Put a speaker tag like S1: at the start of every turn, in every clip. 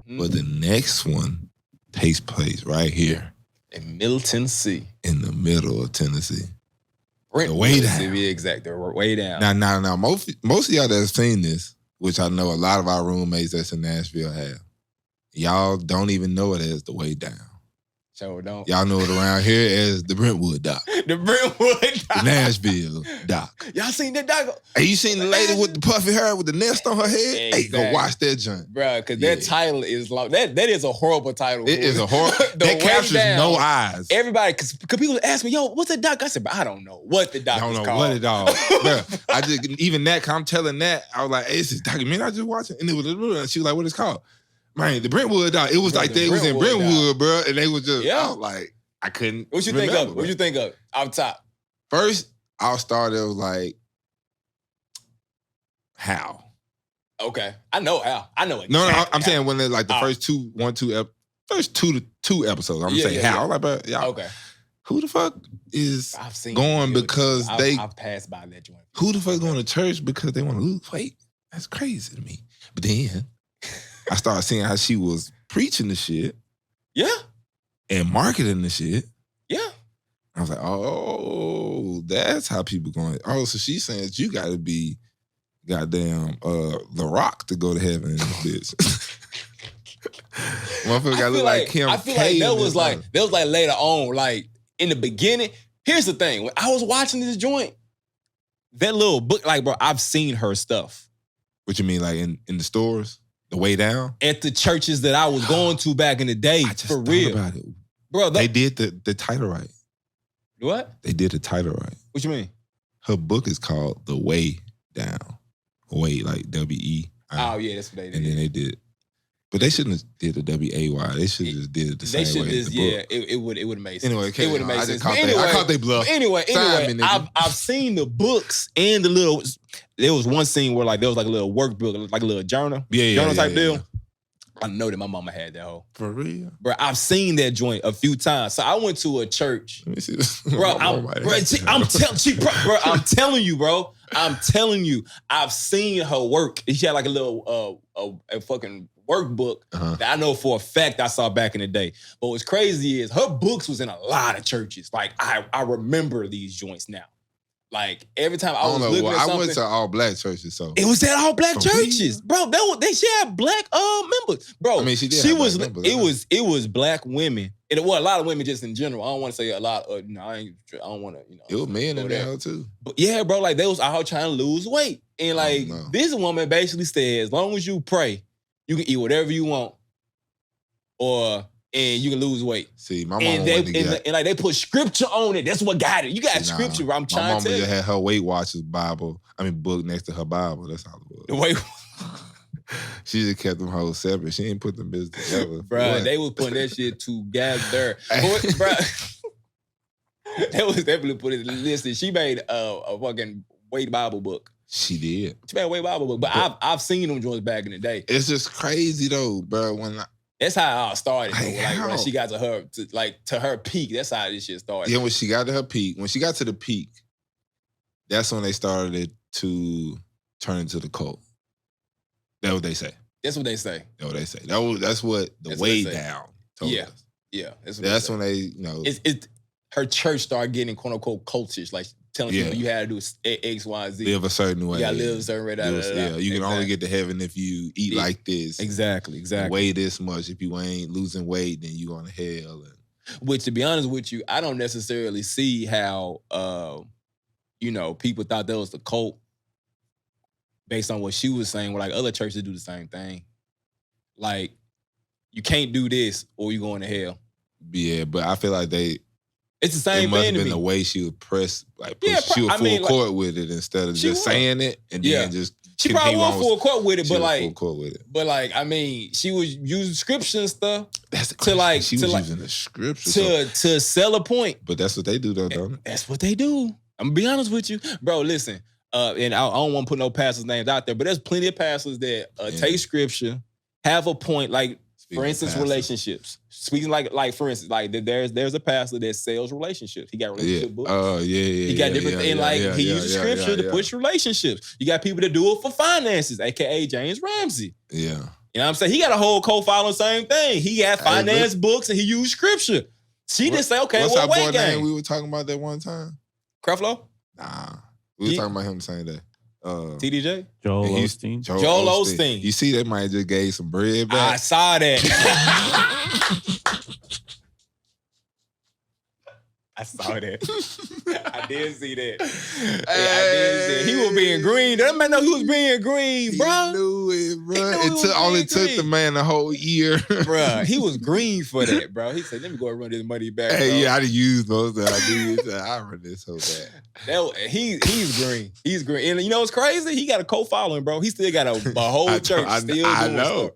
S1: But the next one takes place right here.
S2: In Middle Tennessee.
S1: In the middle of Tennessee.
S2: Brentwood,
S1: the way down.
S2: To be exact, the way down.
S1: Now. Most of y'all that have seen this, which I know a lot of our roommates that's in Nashville have, y'all don't even know it as the way down.
S2: Sure don't.
S1: Y'all know it around here as the Brentwood dock.
S2: The Brentwood dock.
S1: The Nashville dock.
S2: Y'all seen that dock?
S1: Hey, you seen the lady with the puffy hair with the nest on her head?
S2: Exactly.
S1: Hey, go watch that joint.
S2: Bro, because that title is long. That is a horrible title.
S1: It is a horrible. That captures no eyes.
S2: Everybody, because people ask me, yo, what's the doc? I said, but I don't know what the doc is called. I don't know
S1: what it all. Bro, I just, even that, I'm telling that, I was like, hey, it's this documentary I just watching. And it was, and she was like, what it's called? Man, the Brentwood doc. It was like they was in Brentwood, bro. And they was just, I was like, I couldn't.
S2: What you think of? What you think of? Off top.
S1: First, I'll start. It was like, how?
S2: Okay, I know how. I know it.
S1: No, I'm saying when they're like the first two episodes. I'm gonna say how. I'm like, but y'all,
S2: okay.
S1: Who the fuck is going because
S2: I've passed by that joint.
S1: Who the fuck going to church because they want to lose weight? That's crazy to me. But then I started seeing how she was preaching the shit.
S2: Yeah.
S1: And marketing the shit.
S2: Yeah.
S1: I was like, oh, that's how people going. Oh, so she's saying that you got to be goddamn The Rock to go to heaven in this bitch. Motherfucker got to look like Kim.
S2: I feel like that was like later on, like in the beginning. Here's the thing. When I was watching this joint, that little book, like, bro, I've seen her stuff.
S1: What you mean, like in the stores? The way down?
S2: At the churches that I was going to back in the day, for real.
S1: About it.
S2: Bro,
S1: they did the title right.
S2: What?
S1: They did the title right.
S2: What you mean?
S1: Her book is called The Way Down. Way, like W-E.
S2: Oh, yeah, that's what they did.
S1: And then they did. But they shouldn't have did the W-A-Y. They should have just did it the same way as the book.
S2: It would have made sense.
S1: Anyway,
S2: it would have made sense.
S1: I caught they bluff.
S2: Anyway, I've seen the books and the little. There was one scene where like there was like a little workbook, like a little journal type deal. I know that my mama had that hoe.
S1: For real?
S2: Bro, I've seen that joint a few times. So I went to a church.
S1: Let me see this.
S2: Bro, I'm telling you, I've seen her work. She had like a little a fucking workbook that I know for a fact I saw back in the day. But what's crazy is her books was in a lot of churches. Like I remember these joints now. Like every time I was looking at something,
S1: I went to all black churches, so
S2: it was at all black churches, bro. She had black members, bro. I mean, she was. It was black women, and it was a lot of women just in general. I don't want to say a lot. I don't want to.
S1: It was men in there too.
S2: But yeah, bro. Like they was out trying to lose weight, and like this woman basically said, as long as you pray, you can eat whatever you want, and you can lose weight.
S1: See, my mom
S2: and like they put scripture on it. That's what got it. You got scripture. I'm trying to tell you.
S1: My mama just had her Weight Watchers book next to her Bible. That's all it was.
S2: The Weight
S1: She just kept them hoes separate. She ain't put them business together.
S2: Bro, they was putting that shit together. Bro, they was definitely putting it. Listen, she made a fucking Weight Bible book.
S1: She did.
S2: She made a Weight Bible book. But I've seen them joints back in the day.
S1: It's just crazy though, bro.
S2: That's how it all started. Like when she got to her peak, that's how this shit started.
S1: Yeah, when she got to her peak, the peak, that's when they started to turn into the cult. That's what they say.
S2: That's what they say.
S1: That's what the way down told us.
S2: Yeah.
S1: That's when they,
S2: her church started getting quote unquote cultish, like telling people you had to do X, Y, Z.
S1: Live a certain way.
S2: You gotta live a certain way.
S1: You can only get to heaven if you eat like this.
S2: Exactly.
S1: Weigh this much. If you ain't losing weight, then you going to hell.
S2: Which, to be honest with you, I don't necessarily see how, people thought that was the cult based on what she was saying, where like other churches do the same thing. Like, you can't do this or you're going to hell.
S1: Yeah, but I feel like
S2: it's the same thing. It must have
S1: been the way she would press, she would full court with it instead of just saying it and then just.
S2: She probably went full court with it,
S1: but
S2: I mean, she was using scripture and stuff.
S1: Using the scripture
S2: to sell a point.
S1: But that's what they do, though, don't it?
S2: That's what they do. I'm gonna be honest with you, bro. Listen, and I don't want to put no pastors' names out there, but there's plenty of pastors that take scripture, have a point, like. For instance, relationships. Speaking like for instance, like there's a pastor that sells relationships. He got relationship books.
S1: Oh, yeah.
S2: He got different things. He uses scripture to push relationships. You got people that do it for finances, aka James Ramsey.
S1: Yeah.
S2: You know what I'm saying? He got a whole co-following, same thing. He had finance books and he used scripture. She just say, okay,
S1: what's
S2: well,
S1: our boy
S2: wait,
S1: name we were talking about that one time?
S2: Creflo?
S1: Nah. We were talking about him saying that.
S2: TDJ?
S3: Joel Osteen.
S2: Joel Osteen.
S1: You see, that might just gave some bread back.
S2: I saw that. I saw that. I did see that. Yeah, I did see that. He was being green. That man know he was being green, bro.
S1: He knew it, bro. Only took the man a whole year.
S2: Bro, he was green for that, bro. He said, let me go and run this money back, bro.
S1: Yeah, I done used most of that. I run this so bad.
S2: He's green. He's green. And you know what's crazy? He got a co-following, bro. He still got a whole church.
S1: I know.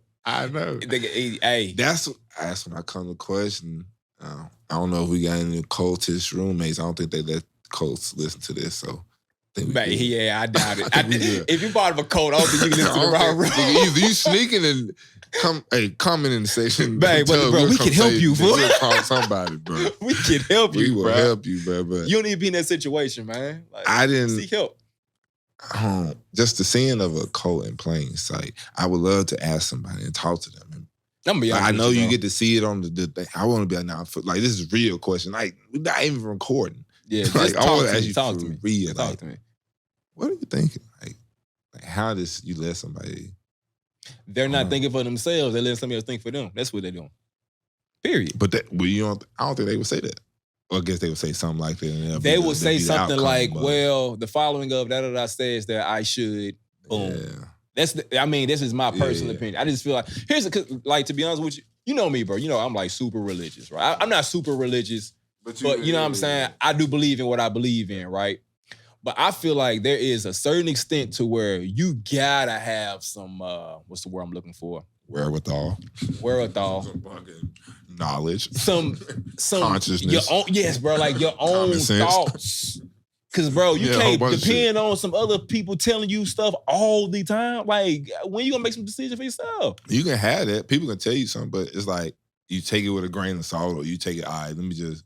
S2: Hey.
S1: That's when I come to question. I don't know if we got any cultist roommates. I don't think they let cults listen to this, so I think
S2: I doubt it. If you're part of a cult, I don't think you can listen to the wrong room.
S1: Either you sneaking and comment in the section.
S2: Bro, we can help you, bro.
S1: We'll call somebody, bro.
S2: We can help you, bro.
S1: We will help you, bro. But
S2: you don't need to be in that situation, man. Like,
S1: I didn't
S2: seek help.
S1: Just the seeing of a cult in plain sight. I would love to ask somebody and talk to them. I know you get to see it on the thing. I want to be like, this is a real question. Like, we're not even recording.
S2: Yeah,
S1: like, I want to ask you
S2: talk to me.
S1: Real.
S2: Talk
S1: like,
S2: to me.
S1: What are you thinking? Like how does you let somebody?
S2: They're not thinking for themselves. They're letting somebody else think for them. That's what they're doing. Period.
S1: But I don't think they would say that. Or I guess they would say something like that.
S2: They would say something like, well, the following of da-da-da says that I should, boom. Yeah. This is my personal opinion. I just feel like, to be honest with you, you know me, bro. You know I'm like super religious, right? I'm not super religious, but you know what I'm saying? I do believe in what I believe in, right? But I feel like there is a certain extent to where you gotta have some, what's the word I'm looking for?
S1: Wherewithal.
S2: Some
S1: fucking knowledge.
S2: Some
S1: consciousness.
S2: Your own, yes, bro, like your own thoughts. Cause bro, you can't depend on some other people telling you stuff all the time. Like, when you gonna make some decisions for yourself?
S1: You can have that. People can tell you something, but it's like you take it with a grain of salt, or you take it, all right, let me do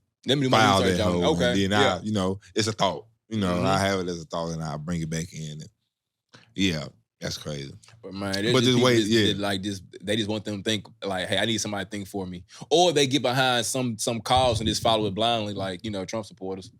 S2: my research.
S1: Okay. And then it's a thought. I have it as a thought and I bring it back in. And yeah, that's crazy.
S2: But man, they just want them to think like, hey, I need somebody to think for me. Or they get behind some cause and just follow it blindly, like, Trump supporters.